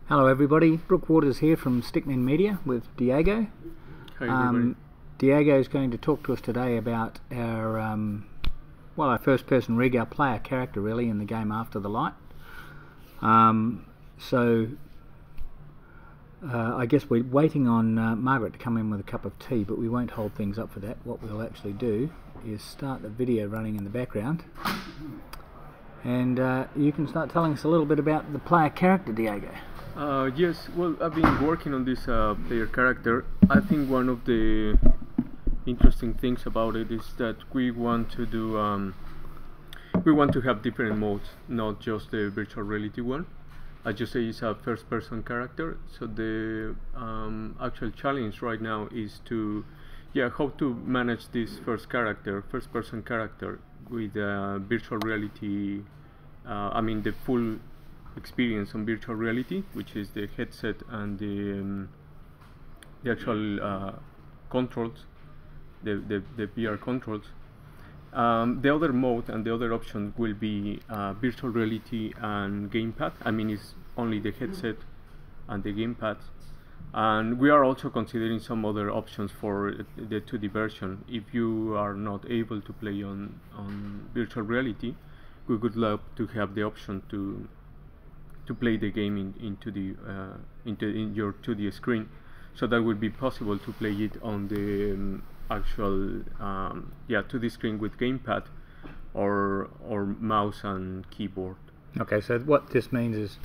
Hello everybody, Brook here from Stickmen Media with Diego. Hi everybody. Diego is going to talk to us today about our our first person rig, our player character really in the game After the Light. I guess we're waiting on Margaret to come in with a cup of tea, but we won't hold things up for that. What we'll actually do is start the video running in the background, and you can start telling us a little bit about the player character, Diego. Yes, well, I've been working on this player character. I think one of the interesting things about it is that we want to do we want to have different modes, not just the virtual reality one. As you say, it's a first-person character, so the actual challenge right now is to how to manage this first-person character with virtual reality. I mean the full experience on virtual reality, which is the headset and the actual controls, the VR controls. The other mode and the other option will be virtual reality and gamepad. I mean, it's only the headset and the gamepad. And we are also considering some other options for the 2D version. If you are not able to play on virtual reality, we would love to have the option to play the game in your 2D screen, so that would be possible to play it on the actual 2D screen with gamepad or mouse and keyboard. Okay, so what this means is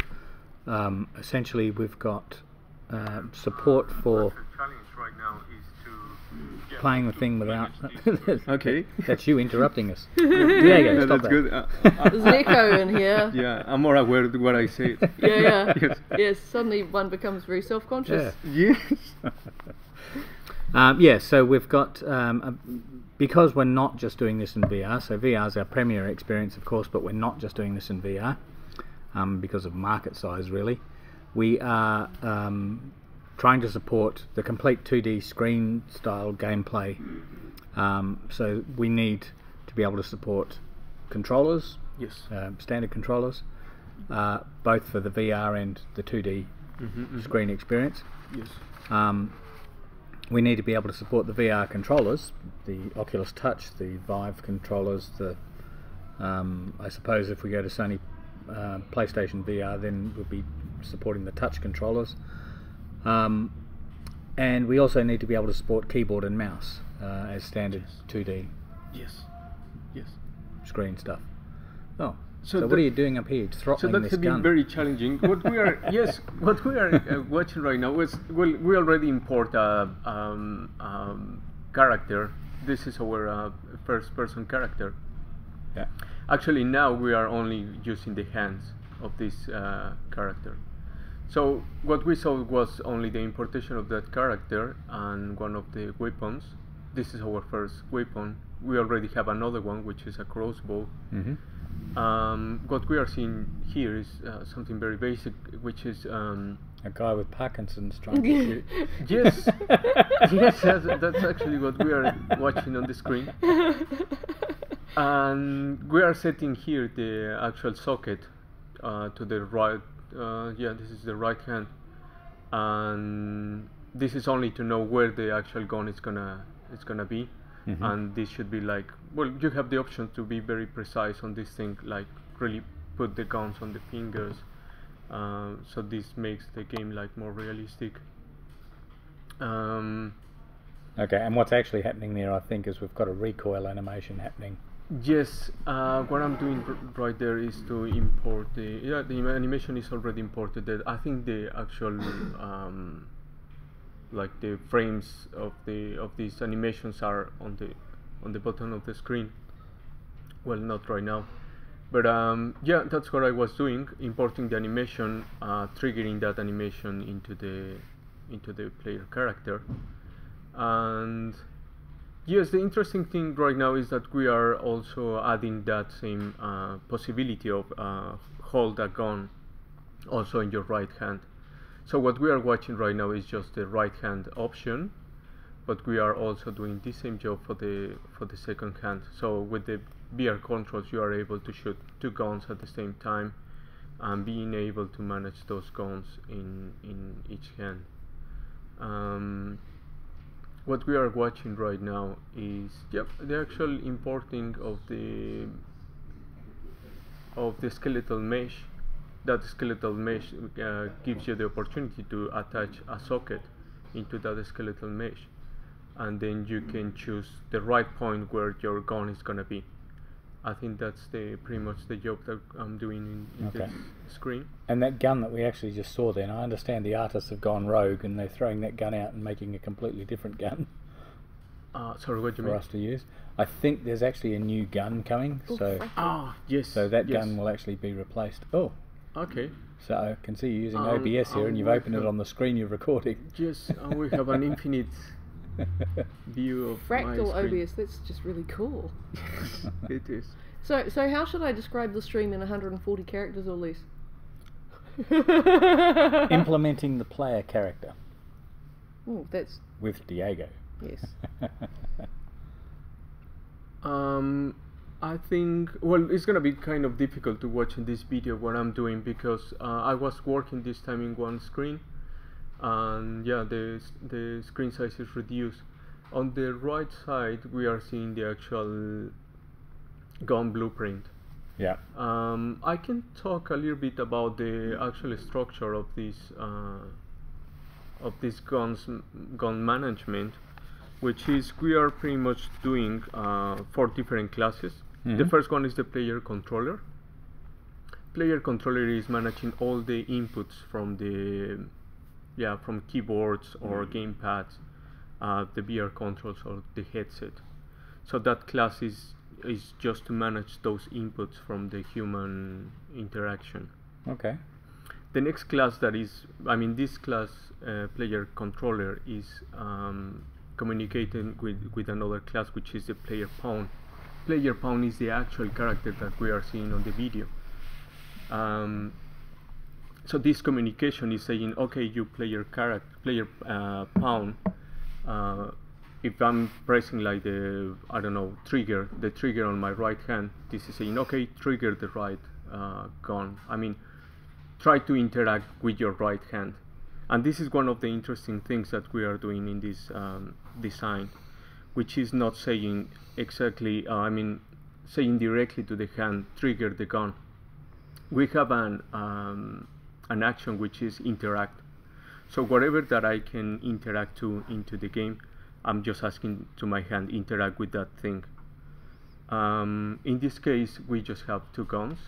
essentially we've got support for right now is playing the thing without. Okay, that's you interrupting us. Diego, no, stop that's that. good. There's an echo in here. Yeah, I'm more aware of what I say. Yeah. Yes. Yes, suddenly one becomes very self-conscious. Yes. So we've got, because we're not just doing this in VR, so VR is our premier experience of course, but we're not just doing this in VR because of market size really. We are trying to support the complete 2D screen style gameplay, so we need to be able to support controllers, yes, standard controllers, both for the VR and the 2D screen experience. Yes. We need to be able to support the VR controllers, the Oculus Touch, the Vive controllers, the I suppose if we go to Sony PlayStation VR, then we'll be supporting the touch controllers. And we also need to be able to support keyboard and mouse as standard 2D screen stuff. Oh, so what are you doing up here? Throttling so that this has been gun? very challenging. What we are what we are watching right now is we already import a character. This is our first-person character. Yeah. Actually, now we are only using the hands of this character. So what we saw was only the importation of that character and one of the weapons. This is our first weapon. We already have another one, which is a crossbow. What we are seeing here is something very basic, which is a guy with Parkinson's trying to shoot. Yes, yes, that's actually what we are watching on the screen. And we are setting here the actual socket to the right. This is the right hand, and this is only to know where the actual gun is gonna be. And this should be like, well, you have the option to be very precise on this thing, like really put the guns on the fingers, so this makes the game like more realistic. Okay, and what's actually happening there, I think, is we've got a recoil animation happening. Yes, what I'm doing right there is to import the animation is already imported. I think the actual like the frames of these animations are on the bottom of the screen. Well, not right now, but that's what I was doing, importing the animation, triggering that animation into the player character. And yes, the interesting thing right now is that we are also adding that same possibility of hold a gun also in your right hand. So what we are watching right now is just the right hand option, but we are also doing the same job for the second hand. So with the VR controls, you are able to shoot two guns at the same time, and being able to manage those guns in each hand. What we are watching right now is the actual importing of the skeletal mesh. That skeletal mesh gives you the opportunity to attach a socket into that skeletal mesh, and then you can choose the right point where your gun is gonna be. I think that's pretty much the job that I'm doing in Okay. this screen. And that gun that we actually just saw then, I understand the artists have gone rogue and they're throwing that gun out and making a completely different gun Sorry, what do you for mean? us to use. I think there's actually a new gun coming, Oh, so crikey. Yes. so that yes. gun will actually be replaced. Oh, Okay. so I can see you using OBS here, and you've we opened it have- on the screen you're recording. Yes, and we have an infinite view of my Fractal screen. OBS, that's just really cool. It is. So how should I describe the stream in 140 characters or less? Implementing the player character Oh, that's, with Diego. yes. I think, well, it's gonna be kind of difficult to watch in this video what I'm doing, because I was working this time in one screen, and yeah, the screen size is reduced. On the right side, we are seeing the actual gun blueprint. Yeah. I can talk a little bit about the actual structure of this gun management, which is we are pretty much doing 4 different classes. The Mhm. first one is the player controller. Player controller is managing all the inputs from from keyboards or gamepads, the VR controls or the headset. So that class is just to manage those inputs from the human interaction. Okay. The next class this class, player controller, is communicating with another class, which is the player pawn. Player pawn is the actual character that we are seeing on the video. So this communication is saying, okay, you player pawn. If I'm pressing like the trigger on my right hand, this is saying, okay, trigger the right gun. Try to interact with your right hand. And this is one of the interesting things that we are doing in this design, which is not saying exactly, saying directly to the hand, trigger the gun. We have an action which is interact. So whatever that I can interact to into the game, I'm just asking to my hand, interact with that thing. In this case, we just have 2 guns.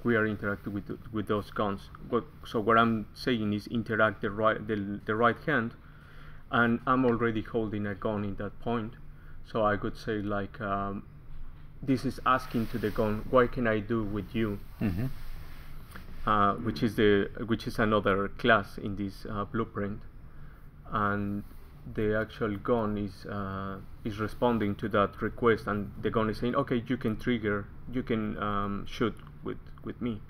We are interacting with those guns. So what I'm saying is interact the right hand, and I'm already holding a gun in that point. So I could say like, this is asking to the gun, what can I do with you? Mm-hmm. Which is another class in this blueprint, and the actual gun is responding to that request, and the gun is saying, okay, you can trigger, you can shoot with me.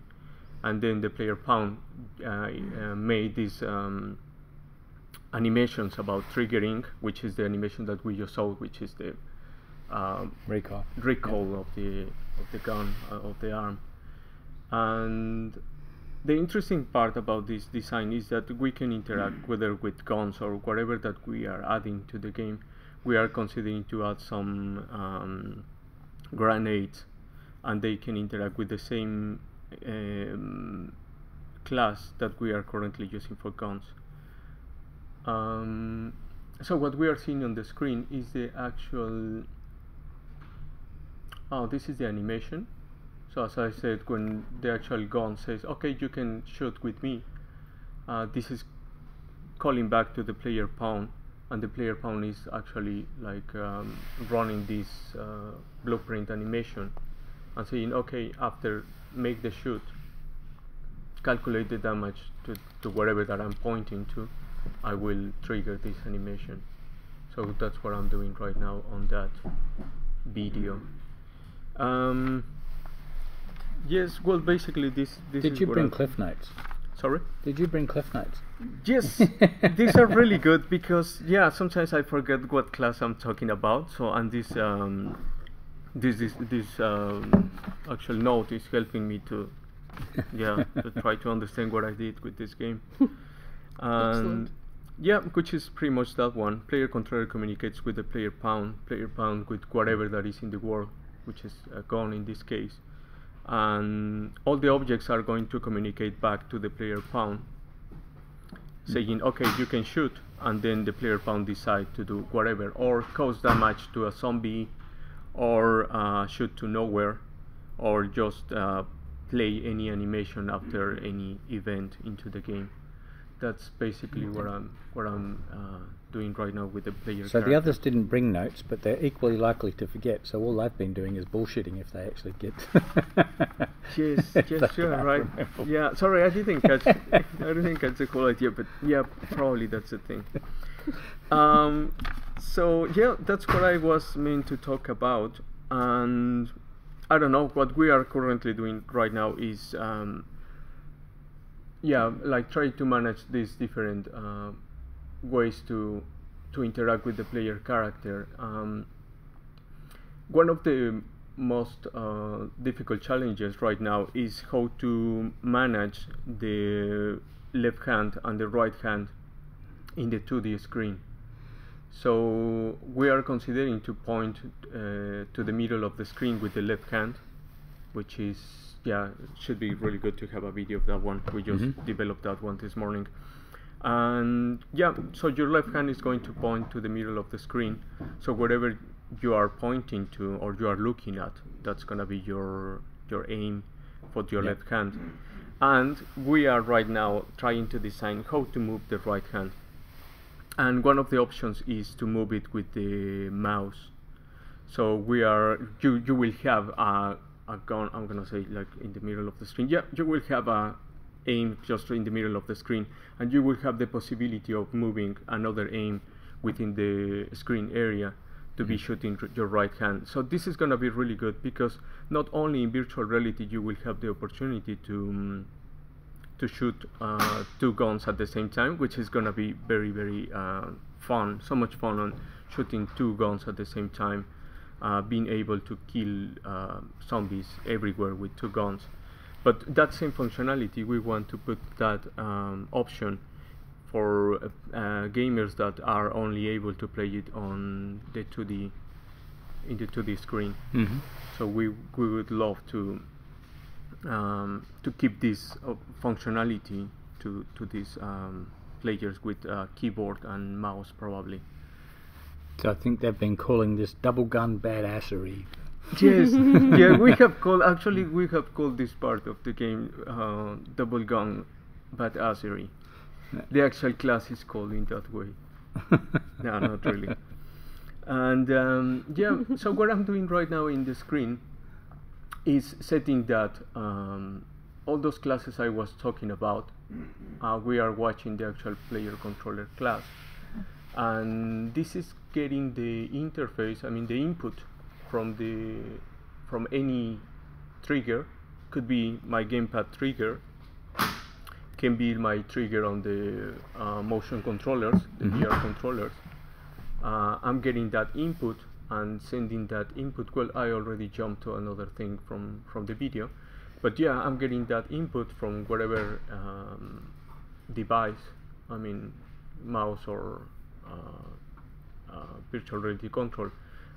And then the player pawn made these animations about triggering, which is the animation that we just saw, which is the Recall. of the gun, of the arm. And the interesting part about this design is that we can interact whether with guns or whatever that we are adding to the game. We are considering to add some grenades, and they can interact with the same class that we are currently using for guns. So what we are seeing on the screen is the actual, this is the animation. So as I said, when the actual gun says, okay, you can shoot with me, this is calling back to the player pawn, and the player pawn is actually like running this blueprint animation and saying, okay, after make the shoot, calculate the damage to wherever that I'm pointing to, I will trigger this animation. So that's what I'm doing right now on that video. Yes, well, basically this Did is you what bring I'm- Cliff Notes? Sorry? Did you bring Cliff Notes? Yes, these are really good, because yeah, sometimes I forget what class I'm talking about. So, and this actual note is helping me to to try to understand what I did with this game. Excellent. Yeah, which is pretty much that one. Player controller communicates with the player pawn with whatever that is in the world, which is a gun in this case. And all the objects are going to communicate back to the player pawn, saying, okay, you can shoot, and then the player pawn decide to do whatever, or cause damage to a zombie, or shoot to nowhere, or just play any animation after any event into the game. That's basically what I'm doing right now with the player. So the others didn't bring notes, but they're equally likely to forget. So all they've been doing is bullshitting if they actually get. Yes, sure, right. Yeah, sorry, I didn't catch the whole idea, but yeah, probably that's the thing. So yeah, that's what I was meant to talk about, and I don't know what we are currently doing right now is. Like try to manage these different ways to interact with the player character. One of the most difficult challenges right now is how to manage the left hand and the right hand in the 2D screen. So we are considering to point to the middle of the screen with the left hand, which is it should be really good to have a video of that one. We just developed that one this morning. And so your left hand is going to point to the middle of the screen. So whatever you are pointing to or you are looking at, that's going to be your aim for your left hand. And we are right now trying to design how to move the right hand. And one of the options is to move it with the mouse. So you will have a gun, I'm gonna say, like in the middle of the screen. Yeah, you will have a aim just in the middle of the screen, and you will have the possibility of moving another aim within the screen area to be shooting your right hand. So this is gonna be really good because not only in virtual reality you will have the opportunity to shoot two guns at the same time, which is gonna be very, very fun. So much fun on shooting two guns at the same time. Being able to kill zombies everywhere with two guns. But that same functionality, we want to put that option for gamers that are only able to play it on the 2D screen. So we would love to keep this functionality to these players with keyboard and mouse probably. So I think they've been calling this double gun badassery. Yes, we have called this part of the game double gun badassery. The actual class is called in that way. No, not really. And so what I'm doing right now in the screen is setting that all those classes I was talking about, we are watching the actual player controller class. And this is getting the interface, the input from any trigger. Could be my gamepad trigger, can be my trigger on the motion controllers, the VR controllers. I'm getting that input and sending that input. Well, I already jumped to another thing from the video, but I'm getting that input from whatever device, mouse or virtual reality control,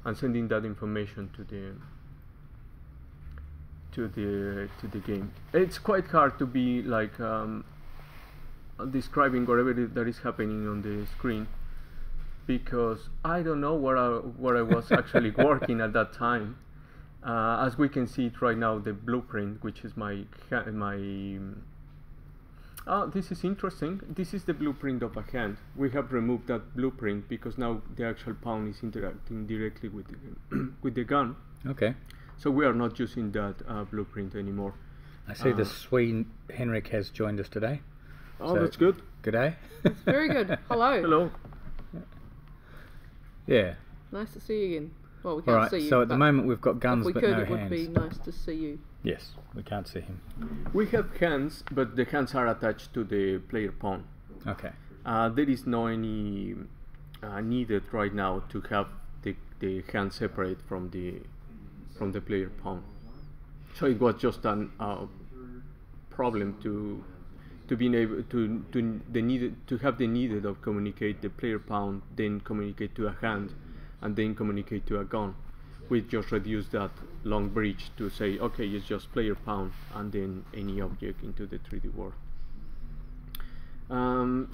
and sending that information to the game. It's quite hard to be like describing whatever that is happening on the screen, because I don't know what I was actually working at that time. As we can see it right now, the blueprint, which is this is interesting. This is the blueprint of a hand. We have removed that blueprint because now the actual pawn is interacting directly with the gun. Okay. So we are not using that blueprint anymore. I see the Swede Henrik has joined us today. Oh, so, that's good. Good day. Very good. Hello. Hello. Yeah. Nice to see you again. Well, we can't see you. So at the moment we've got guns but no hands. It would be nice to see you. Yes, we can't see him. We have hands, but the hands are attached to the player pawn. Okay. There is no any needed right now to have the hand separate from the player pawn. So it was just an problem to being able to have the needed of communicate the player pawn, then communicate to a hand, and then communicate to a gun. We just reduce that long bridge to say, okay, it's just player pawn and then any object into the 3D world.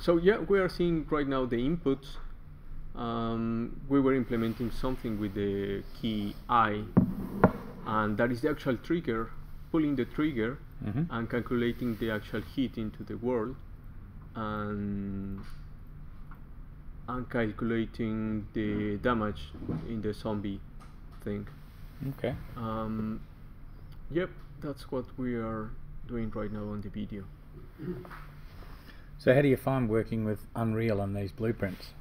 So yeah, we are seeing right now the inputs. We were implementing something with the key I, and that is the actual trigger, pulling the trigger and calculating the actual hit into the world, and calculating the damage in the zombie thing. Okay. Yep, that's what we are doing right now on the video. So how do you find working with Unreal on these blueprints,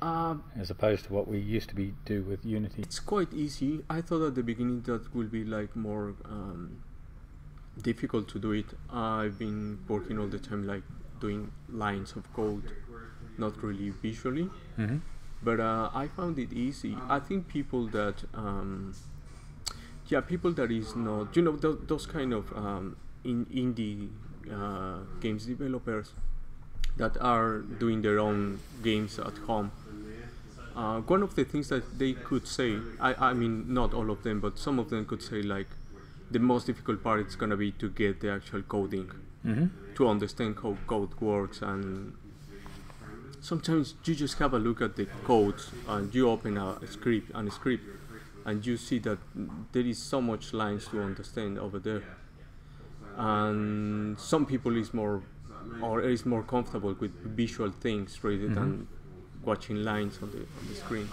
as opposed to what we used to do with Unity? It's quite easy. I thought at the beginning that will be like more difficult to do it. I've been working all the time like doing lines of code, not really visually. But I found it easy. I think people that people that is not, you know, those kind of indie games developers that are doing their own games at home. One of the things that they could say, I mean not all of them, but some of them could say like the most difficult part is gonna be to get the actual coding, to understand how code works. And sometimes you just have a look at the codes and you open a script and you see that there is so much lines to understand over there. And some people is more comfortable with visual things rather than watching lines on the screen.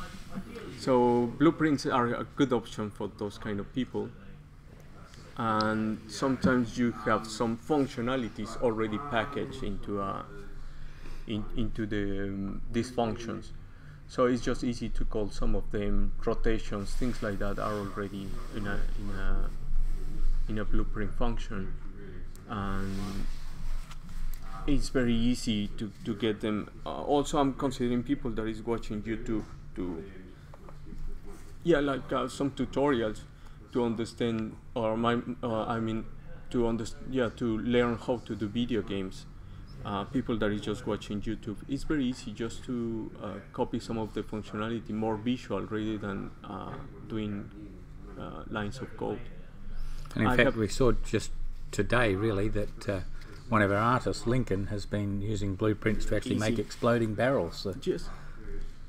So blueprints are a good option for those kind of people. And sometimes you have some functionalities already packaged into these functions. So it's just easy to call some of them. Rotations, things like that are already in a blueprint function, and it's very easy to get them. Also, I'm considering people that is watching YouTube to some tutorials to understand, or to learn how to do video games. People that is just watching YouTube, it's very easy just to copy some of the functionality, more visual rather than doing lines of code. And in fact, we saw just today really that one of our artists, Lincoln, has been using blueprints to actually make exploding barrels. Yes.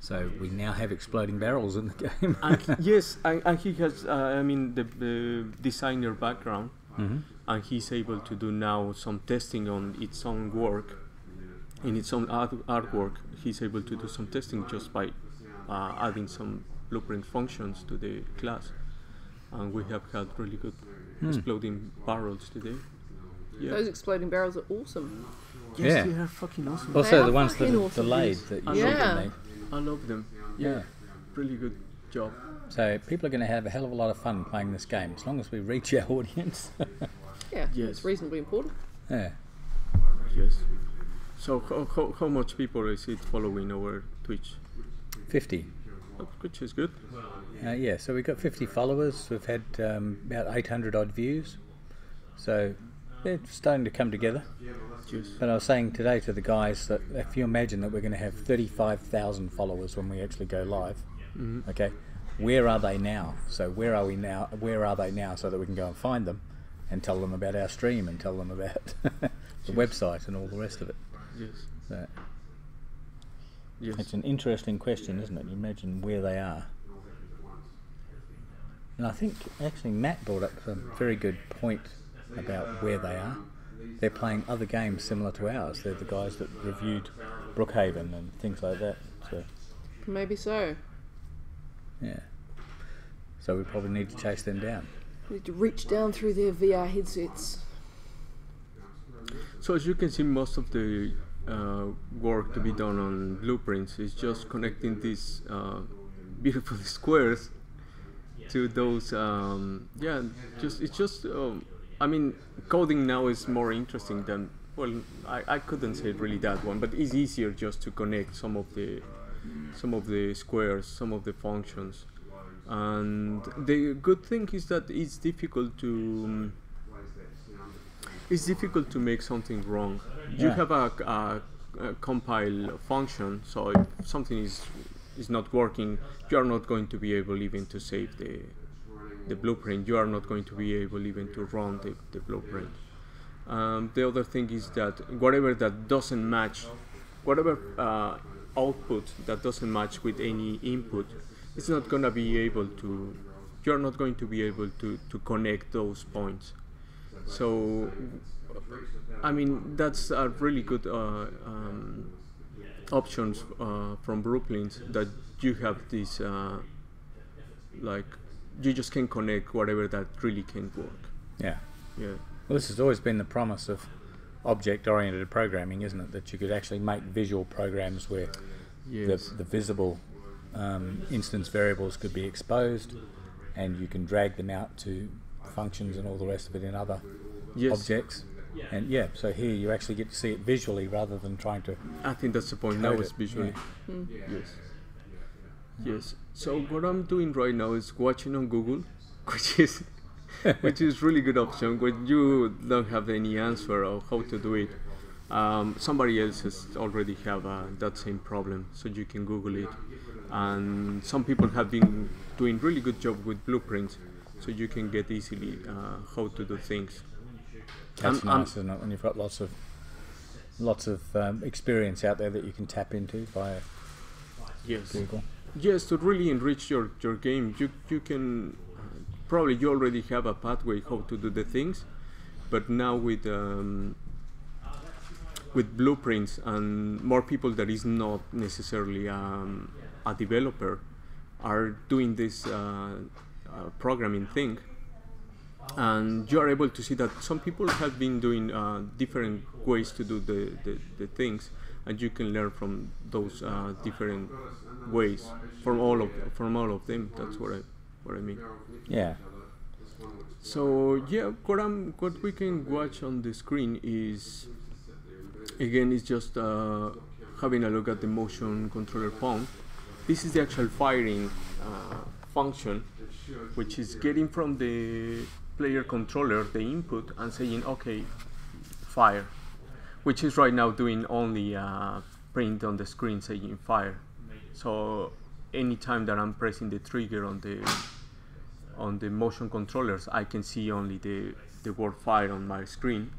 So we now have exploding barrels in the game. Yes, and he has, the designer background. And he's able to do now some testing on its own work, in its own artwork. He's able to do some testing just by adding some blueprint functions to the class, and we have had really good exploding barrels today. Yeah. Those exploding barrels are awesome. Yes, they are fucking awesome. Also, They the are ones that fucking are awesome. delayed that you Yeah. I love them. Yeah, really good job. So people are going to have a hell of a lot of fun playing this game, as long as we reach our audience. Yeah, Yes. it's reasonably important. Yeah. Yes. So how much people is it following our Twitch? 50. Which is good. Yeah, so we've got 50 followers. We've had about 800 odd views. So they're starting to come together. Yes. But I was saying today to the guys that if you imagine that we're going to have 35,000 followers when we actually go live, okay, where are they now? So where are we now? Where are they now so that we can go and find them and tell them about our stream and tell them about the website and all the rest of it. Yes. So Yes. it's an interesting question, isn't it? You imagine where they are. And I think actually Matt brought up a very good point about where they are. They're playing other games similar to ours. They're the guys that reviewed Brookhaven and things like that. So Maybe so. yeah. So we probably need to chase them down. We need to reach down through their VR headsets. So as you can see, most of the work to be done on blueprints is just connecting these beautiful squares to those. Coding now is more interesting than, well, I couldn't say really that one, but it's easier just to connect some of the squares, some of the functions. And the good thing is that it's difficult to It's difficult to make something wrong. You Yeah. have a compile function, so if something is not working, you are not going to be able even to save the blueprint. You are not going to be able even to run the blueprint. The other thing is that whatever that doesn't match, whatever output that doesn't match with any input, it's not going to be able to, you're not going to be able to connect those points. So, I mean, that's a really good options from Brooklyn's, that you have this, like, you just can connect whatever that really can work. Yeah. Yeah. Well, this has always been the promise of object-oriented programming, isn't it? That you could actually make visual programs where Yes. the visible instance variables could be exposed, and you can drag them out to functions and all the rest of it in other Yes. objects. And yeah, so here you actually get to see it visually rather than trying to. I think that's the point. Now Code it's it, visually. yeah. Yes. Yes. So what I'm doing right now is watching on Google, which is really good option when you don't have any answer of how to do it. Somebody else has already have that same problem, so you can Google it. And some people have been doing really good job with blueprints, so you can get easily how to do things. That's nice, isn't it? When you've got lots of experience out there that you can tap into via Yes. Google. Yes, to really enrich your game, you can probably you already have a pathway how to do the things, but now with blueprints and more people that is not necessarily a developer are doing this programming thing, and you are able to see that some people have been doing different ways to do the things, and you can learn from those different ways from all of them. That's what I mean. Yeah. So yeah, what we can watch on the screen is, again, it's just having a look at the motion controller pawn. This is the actual firing function, which is getting from the player controller the input and saying, okay, fire, which is right now doing only print on the screen saying fire. So anytime that I'm pressing the trigger on the motion controllers, I can see only the word fire on my screen.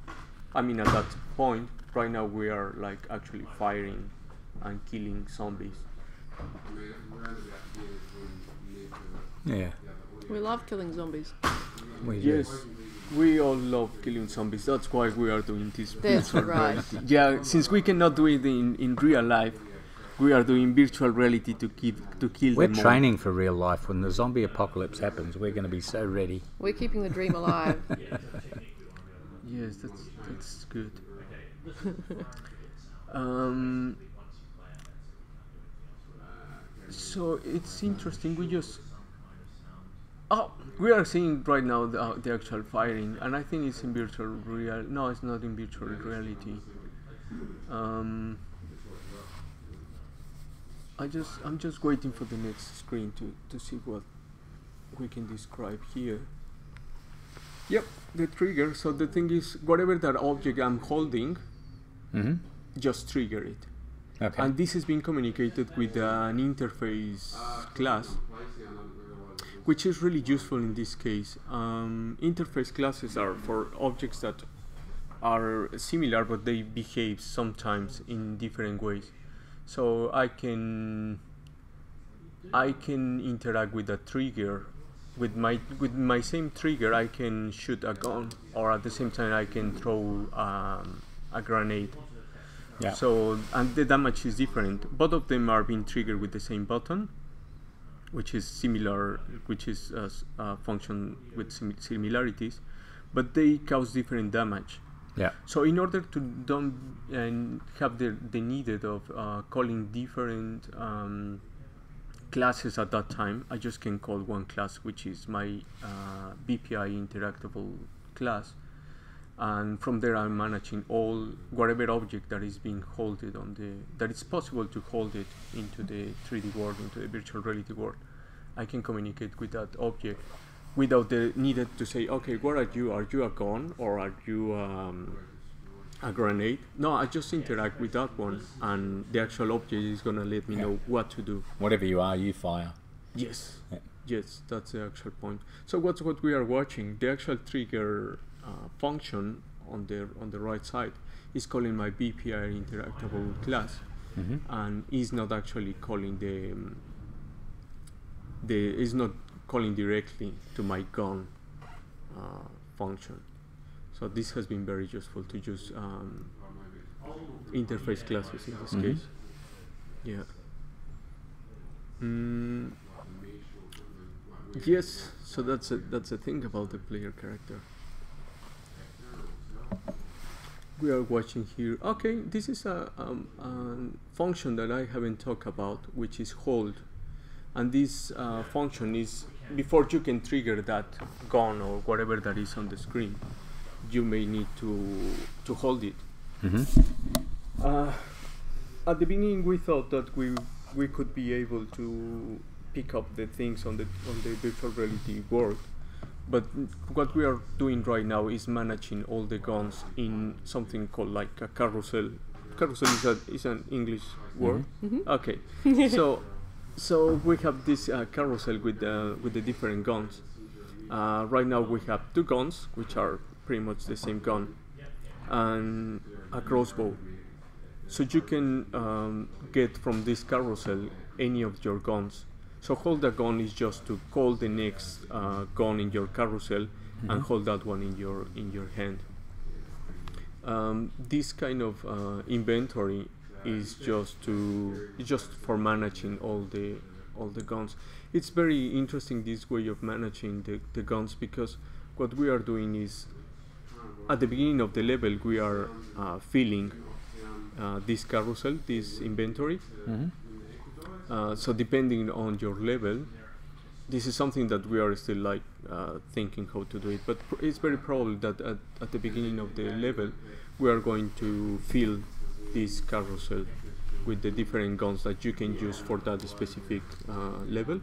I mean, at that point, right now we are like actually firing and killing zombies. Yeah. We love killing zombies. We do. Yes, we all love killing zombies. That's why we are doing this. That's virtual right. reality. Yeah, since we cannot do it in real life, we are doing virtual reality to kill We're them all. training for real life. When the zombie apocalypse happens, we're going to be so ready. We're keeping the dream alive. Yes, that's good. So it's interesting. We are seeing right now the actual firing, and I think it's in virtual real. No, it's not in virtual reality. I'm just waiting for the next screen to see what we can describe here. Yep, the trigger. So the thing is, whatever that object I'm holding, Mm-hmm. just trigger it. Okay. And this is being communicated with an interface class, which is really useful in this case. Interface classes are for objects that are similar, but they behave sometimes in different ways. So I can interact with a trigger. With my same trigger, I can shoot a gun, or at the same time I can throw a grenade. Yeah. So, and the damage is different. Both of them are being triggered with the same button, which is similar, which is a function with similarities, but they cause different damage. Yeah. So in order to don't have the needed of calling different classes at that time, I just can call one class, which is my BPI interactable class, and from there I'm managing whatever object that is being holded that it's possible to hold it into the 3D world, into the virtual reality world. I can communicate with that object, without the needed to say, okay, what are you? Are you a gun or are you a grenade? No, I just interact with that one, and the actual object is gonna let me know what to do. Whatever you are, you fire. Yes, Yeah. yes, that's the actual point. So what's what we are watching? The actual trigger function on the right side is calling my BPI interactable class, and is not actually calling is not calling directly to my gun function. So this has been very useful to use interface classes in this case. Yeah. Yes. So that's the thing about the player character. We are watching here. Okay, this is a function that I haven't talked about, which is hold, and this function is before you can trigger that gun or whatever that is on the screen, you may need to hold it. At the beginning, we thought that we could be able to pick up the things on the virtual reality world, but what we are doing right now is managing all the guns in something called like a carousel. Carousel is an English word. Okay, so we have this carousel with the different guns. Right now we have two guns, which are pretty much the same gun, and a crossbow. So you can get from this carousel any of your guns. So hold a gun is just to call the next gun in your carousel and hold that one in your hand. This kind of inventory is just for managing all the guns. It's very interesting, this way of managing the guns, because what we are doing is at the beginning of the level we are filling this carousel, this inventory. So depending on your level, this is something that we are still like thinking how to do it, but it's very probable that at the beginning of the level we are going to fill this carousel with the different guns that you can use for that specific level,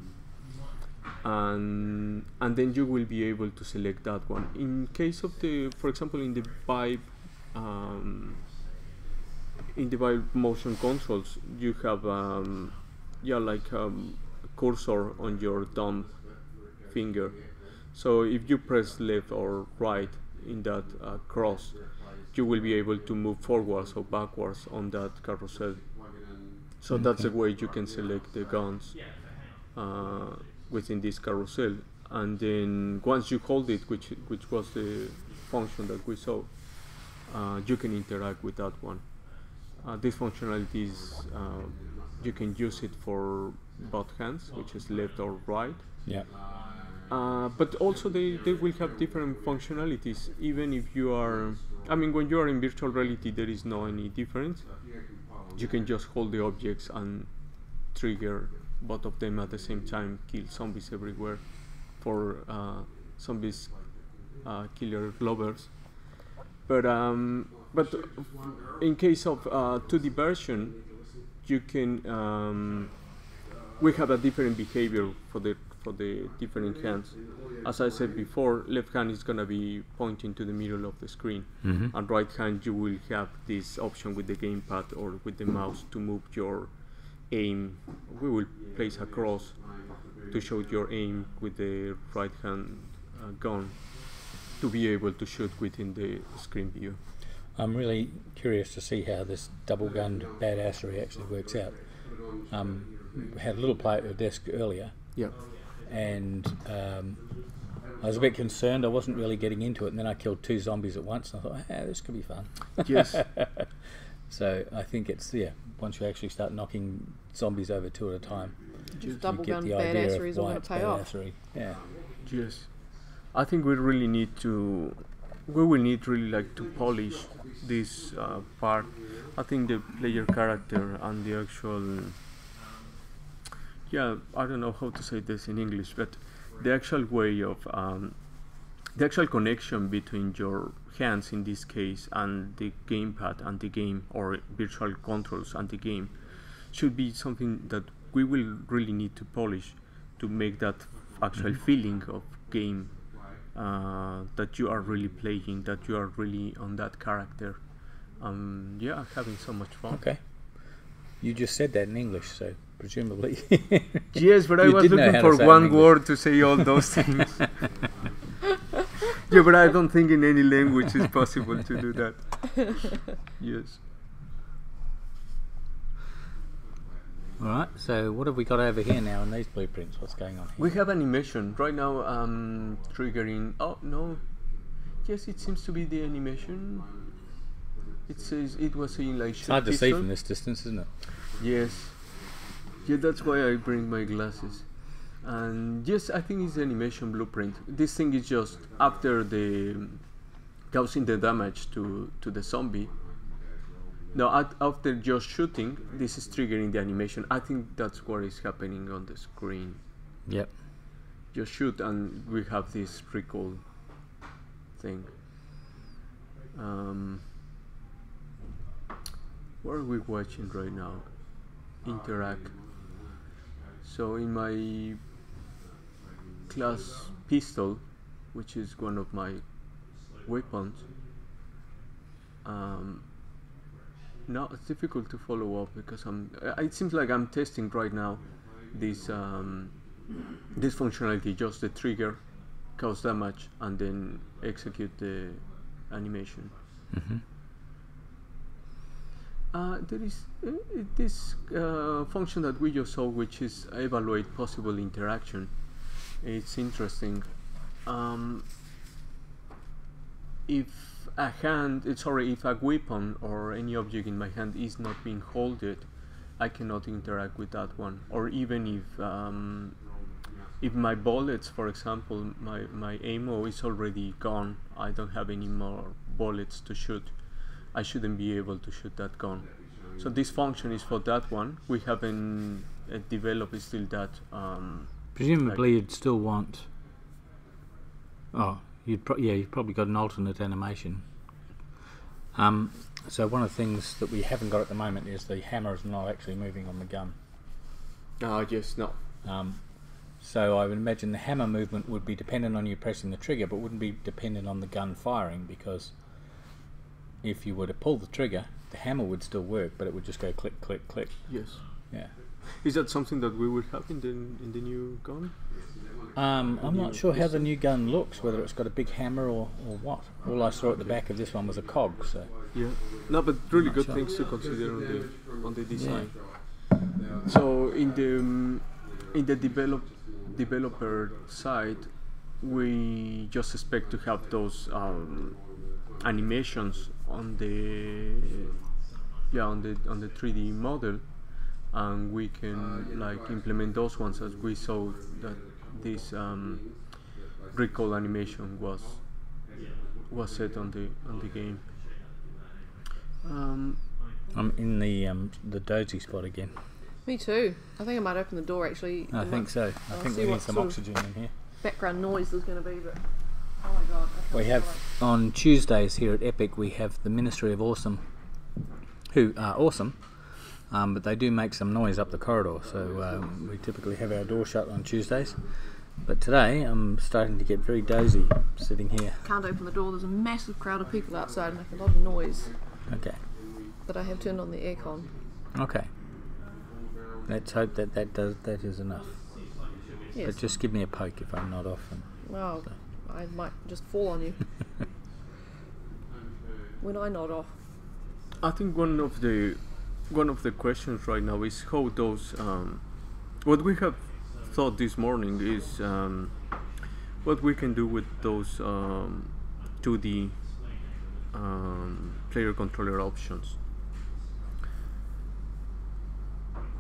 and then you will be able to select that one. In case of for example, in the Vive motion controls, you have cursor on your thumb finger. So if you press left or right in that cross, you will be able to move forwards or backwards on that carousel. So that's the way you can select the guns within this carousel. And then once you hold it, which was the function that we saw, you can interact with that one. This functionality is you can use it for both hands, which is left or right. Yeah. But also they will have different functionalities, even if you are, when you are in virtual reality there is no any difference. You can just hold the objects and trigger both of them at the same time, kill zombies everywhere for zombies killer glovers. But in case of 2D version, you can we have a different behavior for the different hands. As I said before, left hand is gonna be pointing to the middle of the screen, and right hand you will have this option with the gamepad or with the mouse to move your aim. We will place a cross to show your aim with the right hand gun to be able to shoot within the screen view. I'm really curious to see how this double-gunned badassery actually works out. We had a little play at your desk earlier, and I was a bit concerned. I wasn't really getting into it, and then I killed 2 zombies at once, and I thought, this could be fun. Yes. So I think it's, once you actually start knocking zombies over 2 at a time, This double-gunned badassery is all going to pay off. Yeah. Yes. I think we will need really like to polish this part. I think the player character and the actual, I don't know how to say this in English, but the actual way of the actual connection between your hands in this case and the gamepad and the game, or virtual controls and the game, should be something that we will really need to polish to make that actual feeling of game, that you are really playing, that you are really on that character. Yeah, having so much fun. Okay. You just said that in English, so presumably. Yes, but I You was did know looking how to for say it in one English. word to say all those things. Yeah, but I don't think in any language it's possible to do that. Yes. All right. So what have we got over here now in these blueprints? What's going on here? We have animation right now. Triggering. Oh no. Yes, it seems to be the animation. It says it was in like. It's hard to see from this distance, isn't it? Yes. Yeah, that's why I bring my glasses. And yes, I think it's animation blueprint. This thing is just after the causing the damage to the zombie. No, after just shooting, this is triggering the animation. I think that's what is happening on the screen. Yep. Just shoot and we have this recall thing. What are we watching right now? Interact. So in my class pistol, which is one of my weapons, no, it's difficult to follow up because it seems like I'm testing right now this this functionality, just the trigger, cause damage, and then execute the animation. Mm-hmm. There is this function that we just saw, which is evaluate possible interaction. It's interesting. If if a weapon or any object in my hand is not being holded, I cannot interact with that one. Or even if my bullets, for example, my ammo is already gone, I don't have any more bullets to shoot, I shouldn't be able to shoot that gun. So this function is for that one. We haven't developed still that. Presumably, you'd still want. Oh, you've probably got an alternate animation. So one of the things that we haven't got at the moment is the hammer is not actually moving on the gun. Yes, no. So I would imagine the hammer movement would be dependent on you pressing the trigger, but wouldn't be dependent on the gun firing, because if you were to pull the trigger, the hammer would still work, but it would just go click, click, click. Yes. Yeah. Is that something that we will have in the new gun? I'm not sure how the new gun looks, whether it's got a big hammer or what. All I saw at the back of this one was a cog. So yeah, no, but really good sure. things to consider on the design. Yeah. So in the developer side, we just expect to have those animations on the 3D model, and we can like implement those ones as we saw that this recall animation was set on the game. I'm in the dozy spot again. Me too. I think I might open the door actually. I think so. I think see we need what some sort of oxygen in here. background noise there's going to be, but oh my god. We have on Tuesdays here at Epic, we have the Ministry of Awesome, who are awesome, but they do make some noise up the corridor, so we typically have our door shut on Tuesdays. But today I'm starting to get very dozy sitting here. Can't open the door. There's a massive crowd of people outside making a lot of noise. Okay. But I have turned on the aircon. Okay. Let's hope that is enough. Yes. But just give me a poke if I'm not off. Well, I might just fall on you when I nod off. I think one of the questions right now is how those what we have thought this morning is what we can do with those 2D player controller options.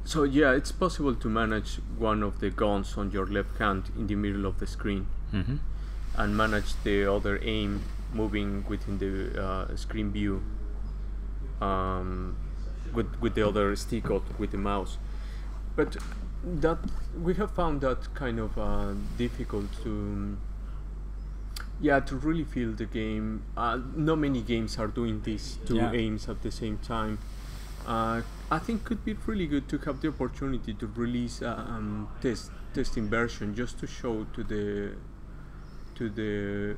So yeah, it's possible to manage one of the guns on your left hand in the middle of the screen, Mm-hmm. and manage the other aim moving within the screen view with the other stick or with the mouse. But that we have found that kind of difficult to really feel the game. Not many games are doing these two aims at the same time. I think could be really good to have the opportunity to release testing version just to show to the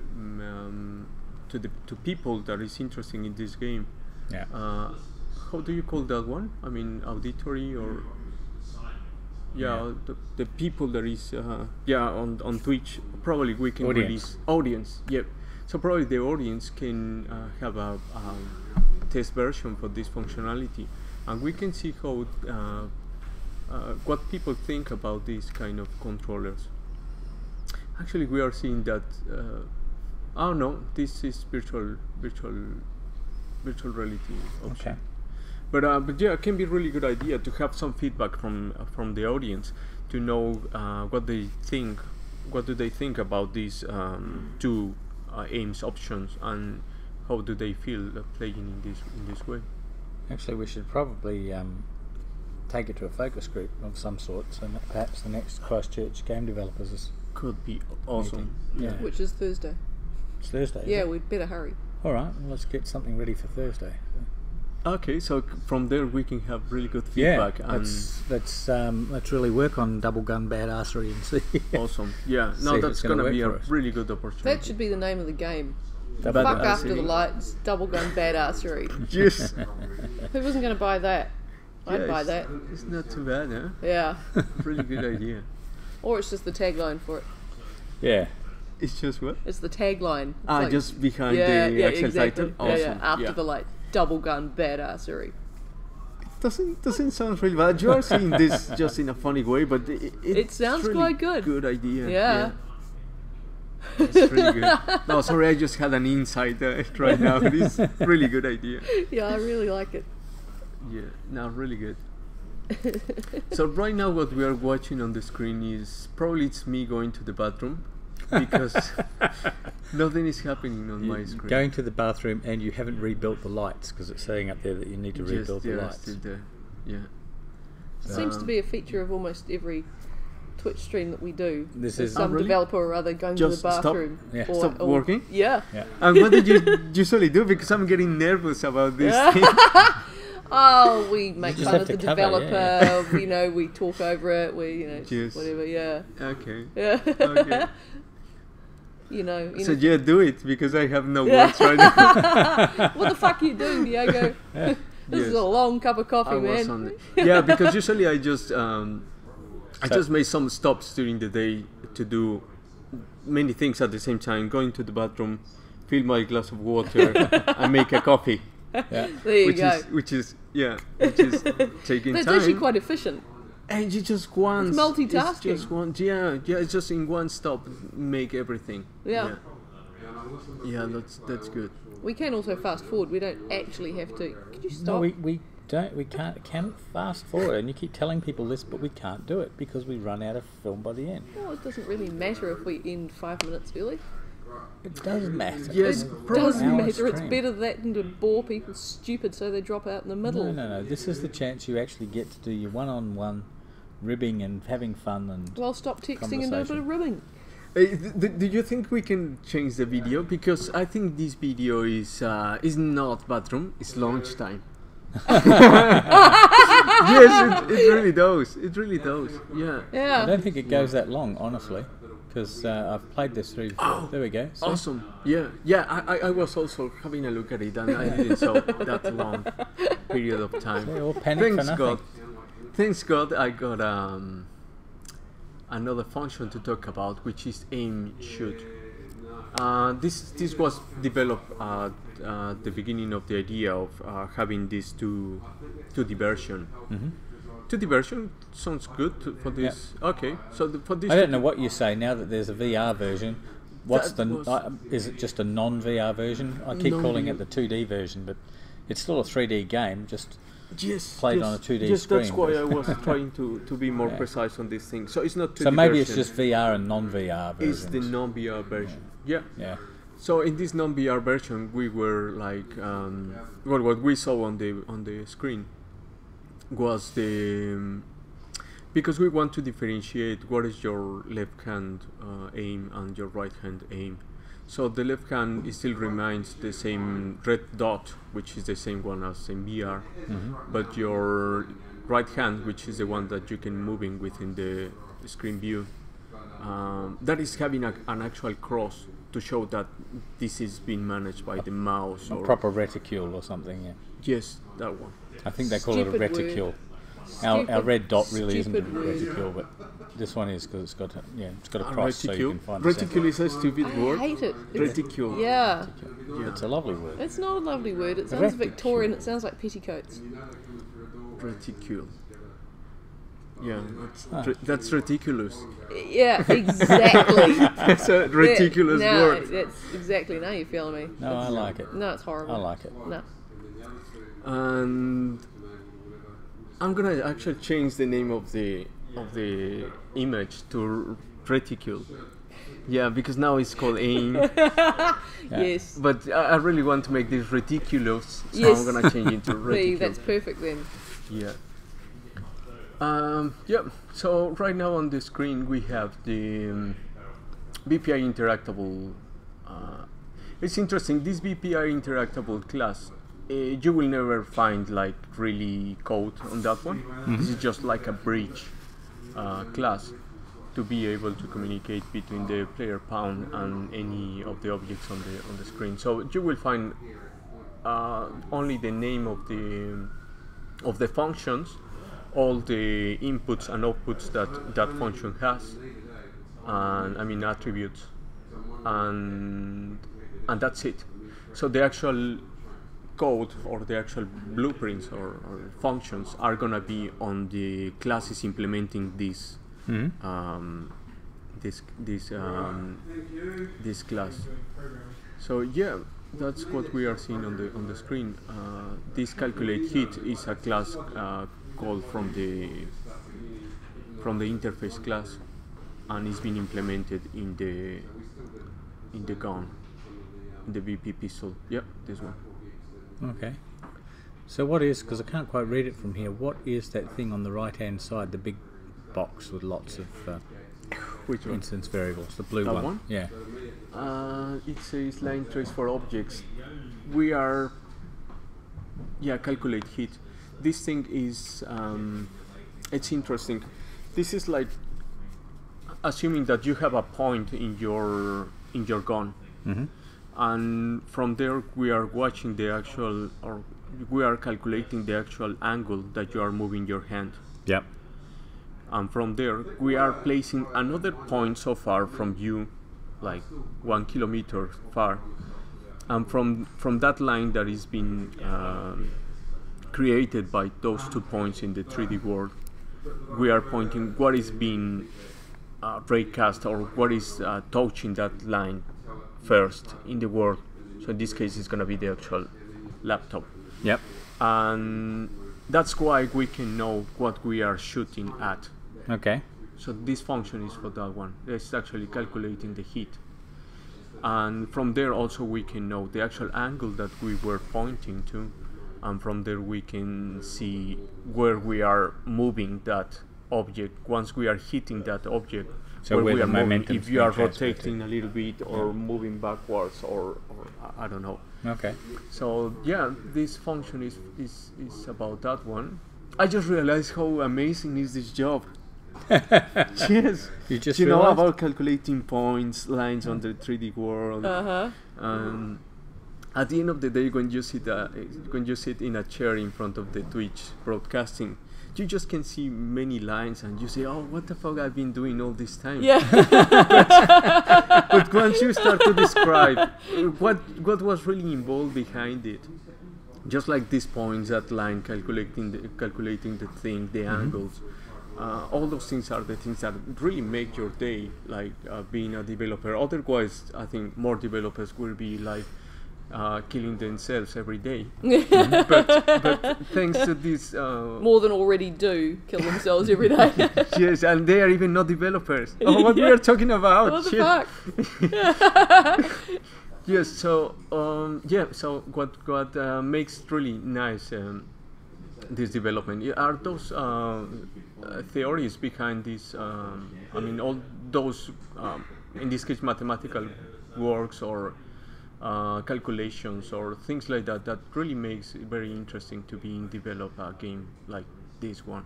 to people that is interested in this game. Yeah. How do you call that one? I mean, auditory or the people that is on Twitch. Probably we can release audience. Yep. So probably the audience can have a test version for this functionality, and we can see how what people think about these kind of controllers. Actually, we are seeing that. Oh no, this is virtual reality option. Okay. But yeah, it can be a really good idea to have some feedback from the audience to know what they think. What do they think about these two aims options, and how do they feel playing in this way? Actually, we should probably take it to a focus group of some sort. So perhaps the next Christchurch game developers Could be awesome. Yeah. Which is Thursday. It's Thursday. Yeah, we'd better hurry. All right. Well, let's get something ready for Thursday. Okay, so from there we can have really good feedback. Yeah. Let's really work on double gun badassery and see. Awesome. Yeah. See No, if that's it's gonna gonna be a work for us. really good opportunity. That should be the name of the game. Double Fuck badassery. after the lights, double gun badassery. Yes. Who wasn't going to buy that? I'd buy that. It's not too bad, huh? Yeah. Really good idea. Or it's just the tagline for it. Yeah. It's just what? It's the tagline. It's like- Just behind the actual exactly. title. Awesome. After the light, double gun badassery. Doesn't sound really bad. You are saying this just in a funny way, but It sounds really quite good. Good idea. Yeah. It's really good. No, sorry, I just had an insight right now. This is really good idea. Yeah, I really like it. Yeah, no, really good. So right now what we are watching on the screen is probably it's me going to the bathroom because nothing is happening on my screen. Going to the bathroom and you haven't rebuilt the lights because it's saying up there that you need to rebuild the lights. Still there. Yeah. Seems to be a feature of almost every Twitch stream that we do. This There's is- some really? developer or other going Just to the stop. bathroom. Yeah. Or, Stop working? Yeah. Yeah. And what did you usually do? Because I'm getting nervous about this thing. Oh, we make just fun have of to the cover, developer. You know, we talk over it. We, Yes. whatever. Yeah. Okay. Yeah. Okay. You know. So yeah, do it because I have no words right now. What the fuck are you doing, Diego? This is Yes. a long cup of coffee, I was man. on it. Yeah, because usually I just made some stops during the day to do many things at the same time. Going to the bathroom, fill my glass of water, and make a coffee. Yeah. There you go. Which is taking That's time. actually quite efficient. And you just want It's multitasking. It's just one, it's just in one stop make everything. Yeah. Yeah, that's good. We can also fast forward. We don't actually have to. Could you stop? No, we don't. We can't fast forward, and you keep telling people this, but we can't do it because we run out of film by the end. Well, it doesn't really matter if we end 5 minutes early. It does matter. Yes, It probably. doesn't Hour matter. It's stream. better that than to bore people stupid so they drop out in the middle. No. This is the chance you actually get to do your one-on-one ribbing and having fun and. Well, stop texting and do a bit of ribbing. Do you think we can change the video? Because I think this video is not bathroom, it's lunchtime. Yes, it really does. It really does. Yeah. I Yeah. don't think it goes that long, honestly, because I've played this through. There we go. See? Awesome. Yeah. I was also having a look at it, and I didn't saw that long period of time. They all panic for nothing. Thanks God, I got another function to talk about, which is aim shoot. This was developed at the beginning of the idea of having this 2D version. Mm-hmm. 2D version sounds good for this. Okay, so for this. I don't know what you say now that there's a VR version. What's That the? was- Is it just a non-VR version? I keep calling it the 2D version, but it's still a 3D game. Just Yes, played yes, on a 2D yes, that's screen. why I was trying to be more Yeah. precise on this thing. So it's not 2D so maybe version, it's just VR and non-VR version. it's the non-VR version. Yeah. Yeah. So in this non-VR version, we were like, well, what we saw on the screen was because we want to differentiate what is your left hand aim and your right hand aim. So the left hand still remains the same red dot, which is the same one as in VR, but your right hand, which is the one that you can move in within the screen view, that is having an actual cross to show that this is being managed by the mouse. A or proper reticule or something, yeah. Yes, that one. I think they call it a Stupid reticule. word. Our red dot really isn't a Stupid word. reticule, but this one is because it's got a cross, so you can find Reticule is a stupid I word. hate it. Reticule. Yeah. It's a lovely word. It's not a lovely word. It sounds Reticule. Victorian. It sounds like petticoats. Reticule. Yeah, that's ridiculous. Yeah, exactly. That's a ridiculous no, word. That's exactly. Now you're feeling me. No, I like it. No, it's horrible. I like it. No. And I'm gonna actually change the name of the image to reticule. Yeah, because now it's called AIM. Yes. But I really want to make this ridiculous, so Yes. I'm gonna change it to See, reticule. that's perfect then. Yeah. So right now on the screen we have the BPI interactable. It's interesting. This BPI interactable class, you will never find like really code on that one. This is just like a bridge class to be able to communicate between the player pawn and any of the objects on the screen. So you will find only the name of the functions, all the inputs and outputs that function has, and I mean attributes, and that's it. So the actual code or the actual blueprints or functions are gonna be on the classes implementing this this class. So yeah, that's what we are seeing on the screen. This calculate hit is a class called from the interface class, and it's been implemented in the gun, in the BP pistol. Yep, this one. Okay. So what is, because I can't quite read it from here, what is that thing on the right hand side, the big box with lots of Which one? instance variables, the blue That one? one? Yeah. It says line trace for objects. We are calculate hit. This thing is it's interesting. This is like assuming that you have a point in your gun, and from there we are watching the actual, or we are calculating the actual angle that you are moving your hand. Yep. And from there we are placing another point so far from you, like 1 kilometer far, and from that line that is being created by those 2 points in the 3D world, we are pointing what is being raycast, or what is touching that line first in the world. So in this case it's going to be the actual laptop. Yep. And that's why we can know what we are shooting at. Okay. So this function is for that one. It's actually calculating the hit. And from there also we can know the actual angle that we were pointing to, and from there we can see where we are moving that object once we are hitting that object. So where where we the are moving, momentum's if you are being transmitted. rotating a little bit or moving backwards, or I don't know. Okay. So yeah, this function is about that one. I just realized how amazing is this job. Yes. You just Do you know realized? about calculating points, lines on the 3D world? At the end of the day, when you sit in a chair in front of the Twitch broadcasting, you just can see many lines and you say, "Oh, what the fuck I've been doing all this time?" Yeah. But once you start to describe what was really involved behind it, just like these points, that line, calculating the thing, the angles, all those things are the things that really make your day, like being a developer. Otherwise, I think more developers will be like killing themselves every day. But thanks to this, More than already do kill themselves every day. yes, and they are even not developers. Oh, what we are talking about? What the Shit. fuck? Yes, so so what makes really nice this development are those theories behind this. I mean, all those in this case mathematical works or calculations or things like that. That really makes it very interesting to be develop a game like this one.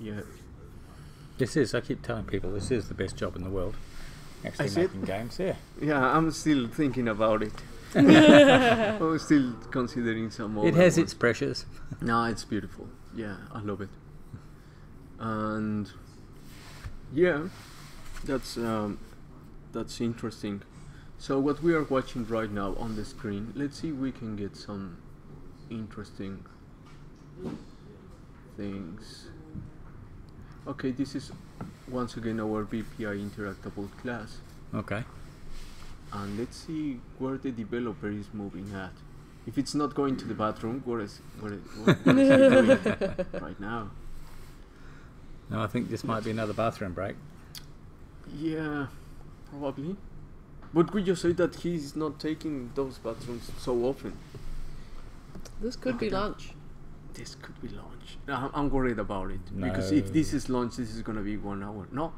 Yeah. This is, I keep telling people, this is the best job in the world. Actually Is it? making games, yeah. Yeah, I'm still thinking about it. I'm still considering some other It has ones. its pressures. No, it's beautiful. Yeah, I love it. And yeah, that's interesting. So what we are watching right now on the screen, let's see if we can get some interesting things. Okay, this is once again our BPI interactable class. Okay. And let's see where the developer is moving at. If it's not going to the bathroom, what is he doing right now? No, I think this might be another bathroom break. Yeah, probably. But could you say that he's not taking those bathrooms so often? This could be lunch. This could be lunch. I'm worried about it. No. Because if this is lunch, this is going to be 1 hour. No,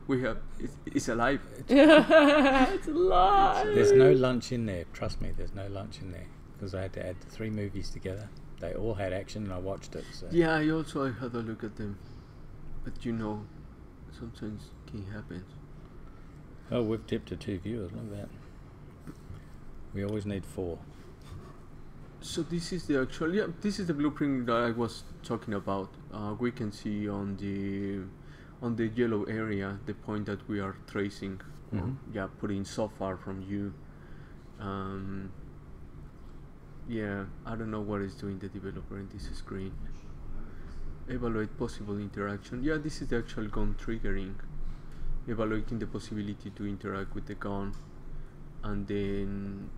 we have, it's alive. It's alive. There's no lunch in there. Trust me, there's no lunch in there. Because I had to add the 3 movies together. They all had action and I watched it. So. Yeah, I had a look at them. But you know, sometimes can happen. Oh, we've dipped to 2 viewers. Look at that. We always need 4. So this is the actual, this is the blueprint that I was talking about. We can see on the yellow area the point that we are tracing, or putting so far from you. Yeah, I don't know what is doing the developer in this screen. Evaluate possible interaction. Yeah, this is the actual gun triggering. Evaluating the possibility to interact with the gun, and then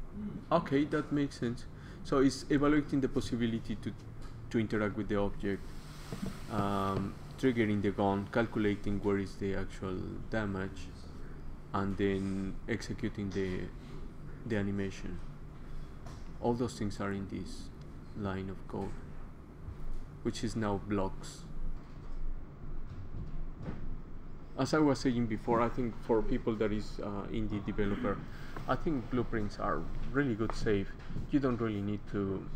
okay, that makes sense. So it's evaluating the possibility to interact with the object, triggering the gun, calculating where is the actual damage, and then executing the animation. All those things are in this line of code, which is now blocks. As I was saying before, I think for people that is indie developer, I think blueprints are really good save. You don't really need to,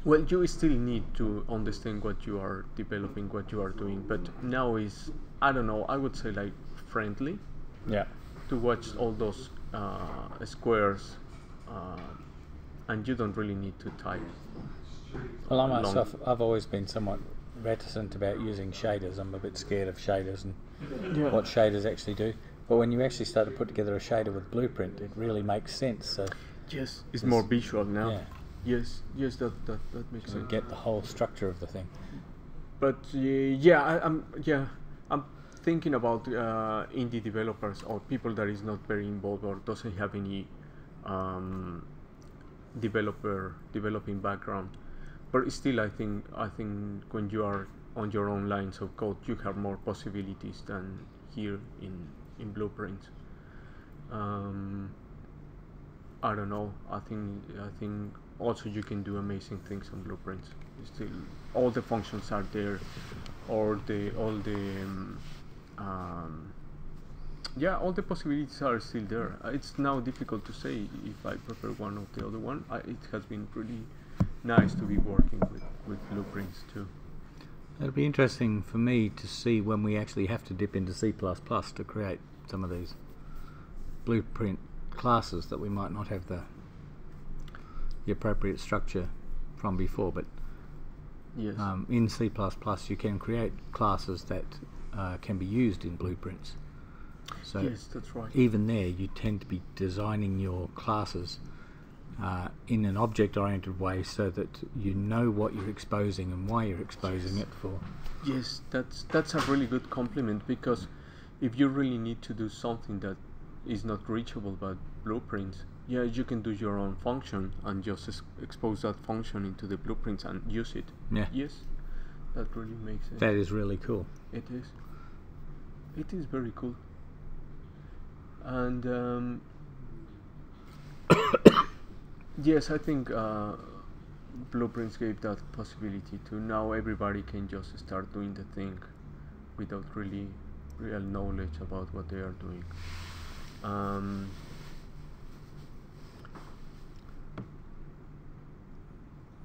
well, you still need to understand what you are developing, what you are doing, but now is, I don't know, I would say like friendly. Yeah. To watch all those squares, and you don't really need to type. Well, I myself, I've always been somewhat reticent about using shaders. I'm a bit scared of shaders and what shaders actually do. But when you actually start to put together a shader with Blueprint, it really makes sense. So yes, it's more visual now. Yeah. Yes, that makes So sense. get the whole structure of the thing. But I'm thinking about indie developers or people that is not very involved or doesn't have any developing background. But still, I think when you are on your own lines of code, you have more possibilities than here in Blueprint. I don't know. I think also you can do amazing things on Blueprints. Still, all the functions are there, all the possibilities are still there. It's now difficult to say if I prefer one or the other one. It has been pretty nice to be working with Blueprints too. It'll be interesting for me to see when we actually have to dip into C++ to create some of these Blueprint classes that we might not have the appropriate structure from before, but yes. In C++ you can create classes that can be used in Blueprints. So yes, that's right. even there you tend to be designing your classes in an object-oriented way so that you know what you're exposing and why you're exposing it for. Yes, that's a really good compliment, because if you really need to do something that is not reachable by Blueprints, yeah, you can do your own function and just expose that function into the Blueprints and use it. Yeah. Yes, that really makes sense. That is really cool. It is. It is very cool. And yes, I think Blueprints gave that possibility to now everybody can just start doing the thing without really real knowledge about what they are doing.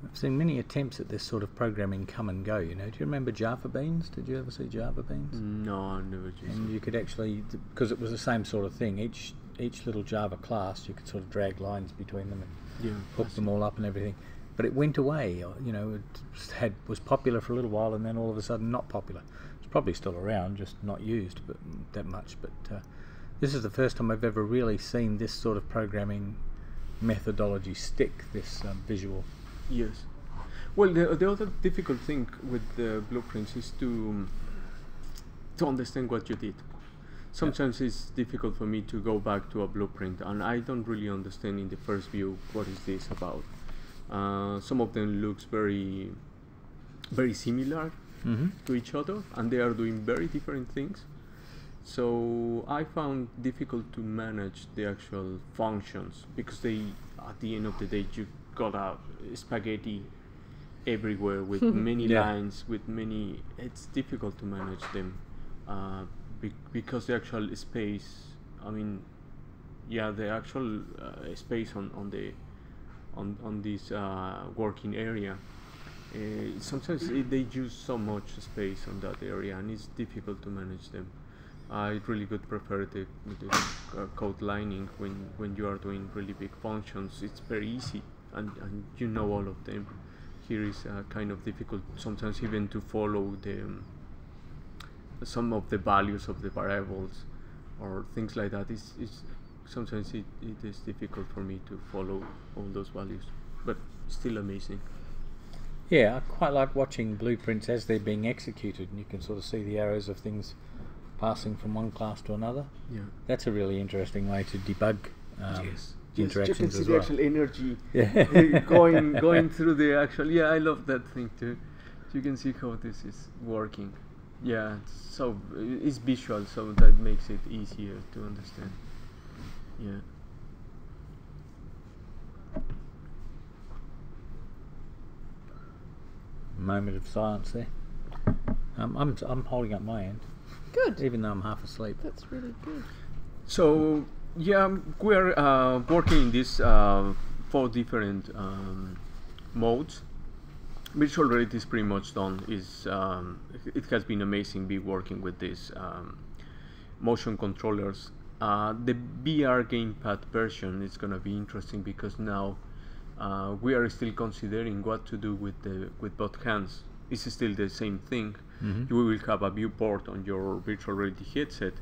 I've seen many attempts at this sort of programming come and go. Do you remember Java Beans? Did you ever see Java Beans? No, I never used And it. you could actually, because it was the same sort of thing. Each little Java class, you could sort of drag lines between them and hook them all up and everything. But it went away. It was popular for a little while, and then all of a sudden not popular. It's probably still around, just not used, but that much. But this is the first time I've ever really seen this sort of programming methodology stick. This visual. Yes. Well, the other difficult thing with the blueprints is to understand what you did. Sometimes it's difficult for me to go back to a blueprint, and I don't really understand in the first view what is this about. Some of them looks very, very similar to each other, and they are doing very different things. So I found difficult to manage the actual functions, because at the end of the day, you got a spaghetti everywhere with many lines, it's difficult to manage them because the actual space, the actual space on this working area, sometimes they use so much space on that area, and it's difficult to manage them. I really would prefer the code lining when you are doing really big functions. It's very easy, and you know all of them. Here is kind of difficult sometimes even to follow some of the values of the variables or things like that. Sometimes it is difficult for me to follow all those values, but still amazing. Yeah, I quite like watching blueprints as they're being executed, and you can sort of see the arrows of things passing from one class to another. Yeah, that's a really interesting way to debug interactions you can see as the well. actual energy going through the actual. Yeah, I love that thing too. You can see how this is working. Yeah, so it's visual, so that makes it easier to understand. Yeah. Moment of silence there. I'm holding up my end. Good. Even though I'm half asleep. That's really good. So yeah, we're working in these 4 different modes. Virtual reality is pretty much done. It has been amazing be working with these motion controllers. The VR gamepad version is gonna be interesting because now we are still considering what to do with both hands. It's still the same thing. You will have a viewport on your virtual reality headset.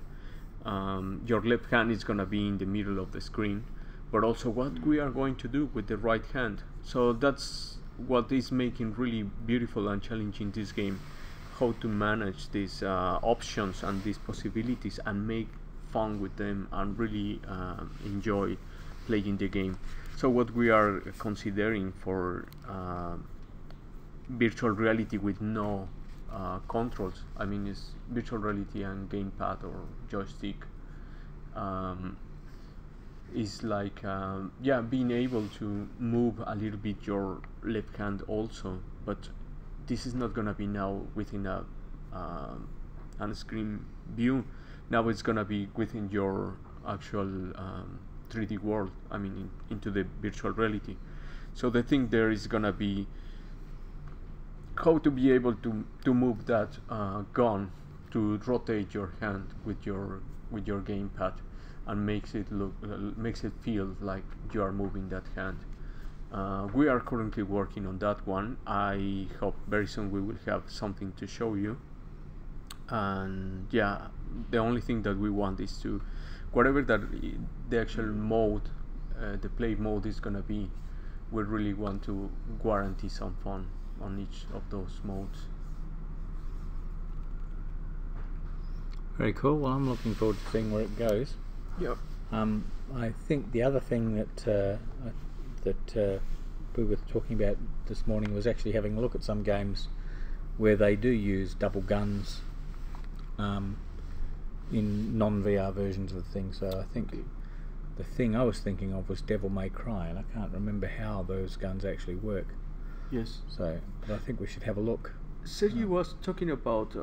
Your left hand is gonna be in the middle of the screen, but also what we are going to do with the right hand. So that's what is making really beautiful and challenging this game, how to manage these options and these possibilities and make fun with them and really enjoy playing the game. So what we are considering for virtual reality with no controls, it's virtual reality and gamepad or joystick, is like being able to move a little bit your left hand also, but this is not gonna be now within a on-screen view. Now it's gonna be within your actual 3D world, into the virtual reality. So the thing there is gonna be how to be able to move that gun, to rotate your hand with your gamepad, and makes it feel like you are moving that hand. We are currently working on that one. I hope very soon we will have something to show you. And yeah, the only thing that we want is to, whatever that the actual mode, the play mode is gonna be, we really want to guarantee some fun on each of those modes. Very cool. Well, I'm looking forward to seeing where it goes. Yep. I think the other thing that we were talking about this morning was actually having a look at some games where they do use double guns in non-VR versions of the thing. So I think the thing I was thinking of was Devil May Cry, and I can't remember how those guns actually work. Yes. So, but I think we should have a look. Sergi was talking about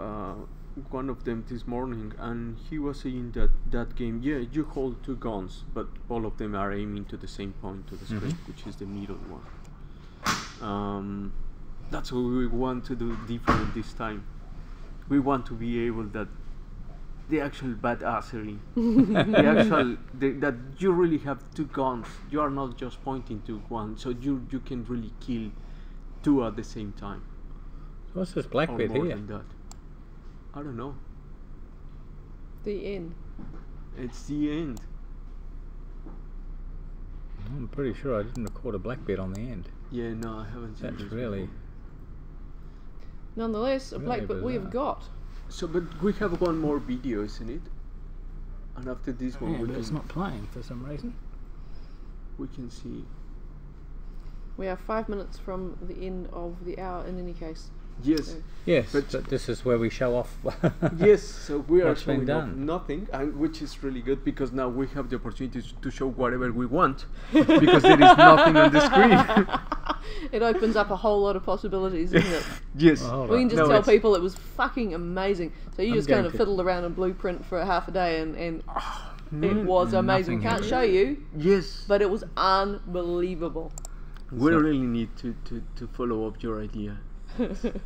one of them this morning, and he was saying that game, you hold 2 guns, but all of them are aiming to the same point to the screen, which is the middle one. That's what we want to do different this time. We want to be able that the actual badassery, that you really have two guns. You are not just pointing to one, so you can really kill two at the same time. What's this black Or bit more here? than that. I don't know. The end. It's the end. I'm pretty sure I didn't record a black bit on the end. Yeah, no, I haven't seen That's this really... before. Nonetheless, a Really black bit we have bizarre. got. So, but we have one more video, isn't it? And after this one, Yeah, we but it's can not playing for some reason. see. We are 5 minutes from the end of the hour in any case. Yes, So, Yes, But- but this is where we show off. yes. So we are What's been showing off done. nothing, and which is really good because now we have the opportunity to show whatever we want because there is nothing on the screen. it opens up a whole lot of possibilities, doesn't it? Yes. Oh, hold We on. can just No, tell it's- people it was fucking amazing. So you I'm just kind going of to- fiddled around in Blueprint for a half a day and it was amazing. nothing Can't happened. show you, Yes. but it was unbelievable. We So- really need to follow up your idea.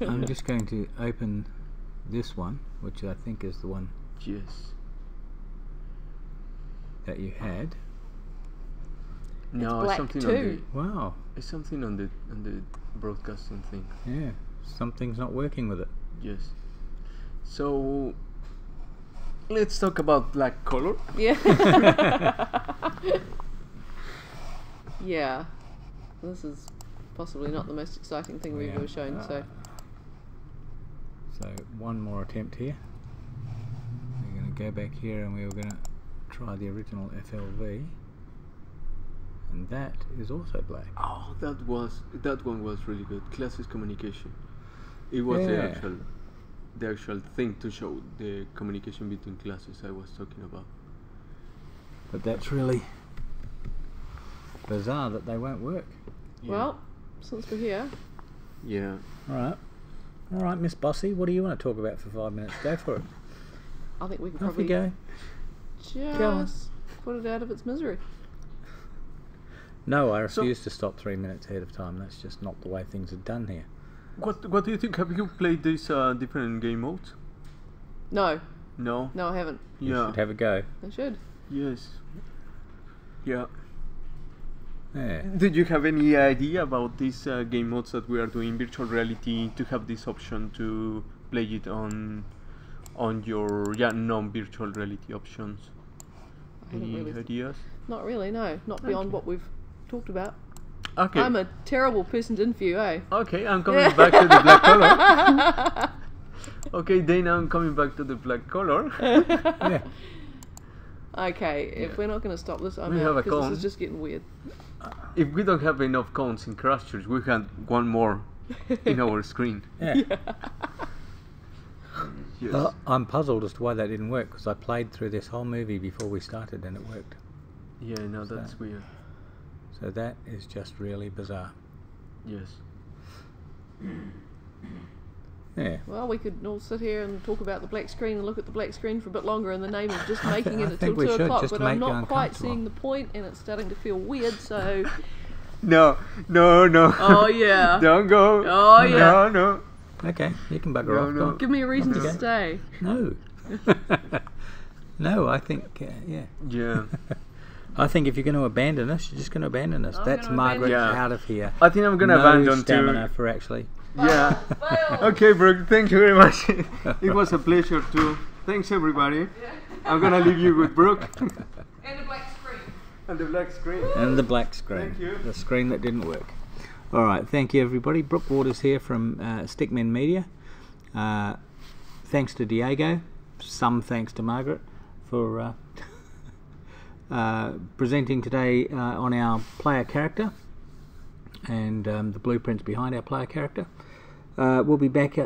I'm just going to open this one, which I think is the one Yes. that you had. No, black something too. Wow, it's something on the broadcasting thing. yeah, something's not working with it. Yes. So let's talk about black color. Yeah. Yeah. This is possibly not the most exciting thing we've Yeah. ever shown, so So one more attempt here. We're going to go back here and we were going to try the original FLV, and that is also black. Oh, that one was really good. Classes communication. It was Yeah. the actual thing to show the communication between classes I was talking about. But that's really bizarre that they won't work. Yeah. well, since we're here, Yeah. All right, Miss Bossy, what do you want to talk about for 5 minutes? Go for it. I think we could Off probably you go. Go on. just put it out of its misery. No, I refuse to stop 3 minutes ahead of time. That's just not the way things are done here. What do you think? Have you played these different game modes? No, No. no, I haven't. You Yeah. should have a go. I should. Yes. Yeah. Yeah. Did you have any idea about these game modes that we are doing virtual reality to have this option to play it on your non-virtual reality options? I haven't Any really- ideas? Not really, no. Not beyond Okay. what we've talked about. Okay. I'm a terrible person to interview, eh? Okay, I'm coming back to the black color. Okay, then I'm coming back to the black color. Yeah. Okay, if we're not going to stop this, I'm We have out a because cone. this is just getting weird. If we don't have enough cones in Crashers, we had one more in our screen. Yeah. Yes. Well, I'm puzzled as to why that didn't work, because I played through this whole movie before we started and it worked. Yeah, no, that's weird. So that is just really bizarre. Yes. Yeah. Well, we could all sit here and talk about the black screen and look at the black screen for a bit longer in the name of just making I it until think we 2 should, o'clock, just to but I'm make you not quite uncomfortable. seeing the point and it's starting to feel weird, so... No. Oh, yeah. Don't go. Oh, yeah. No. Okay, you can bugger No, off. no. Go on. Give me a reason to Okay. stay. No. No, I think, yeah. Yeah. I think if you're going to abandon us, you're just going to abandon us. I'm That's gonna Margaret abandon you. out of here. I think I'm gonna no abandon stamina too. for actually. Yeah. Fail. Okay, Brook. Thank you very much. It was a pleasure too. Thanks, everybody. I'm gonna leave you with Brook And a black screen. and the black screen. And the black screen. Thank you. The screen that didn't work. All right, thank you everybody. Brook Waters here from Stickmen Media. Thanks to Diego. Some thanks to Margaret for presenting today on our player character and the blueprints behind our player character. We'll be back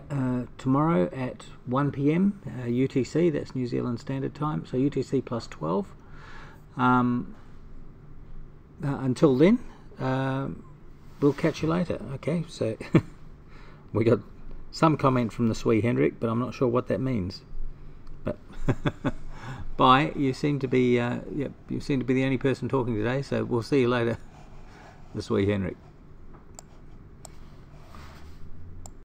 tomorrow at 1 PM UTC, that's New Zealand Standard Time, so UTC plus 12. Until then, we'll catch you later. Okay, so we got some comment from the Swee Hendrik, but I'm not sure what that means. But bye. You seem to be you seem to be the only person talking today, so we'll see you later, the Swee Hendrik.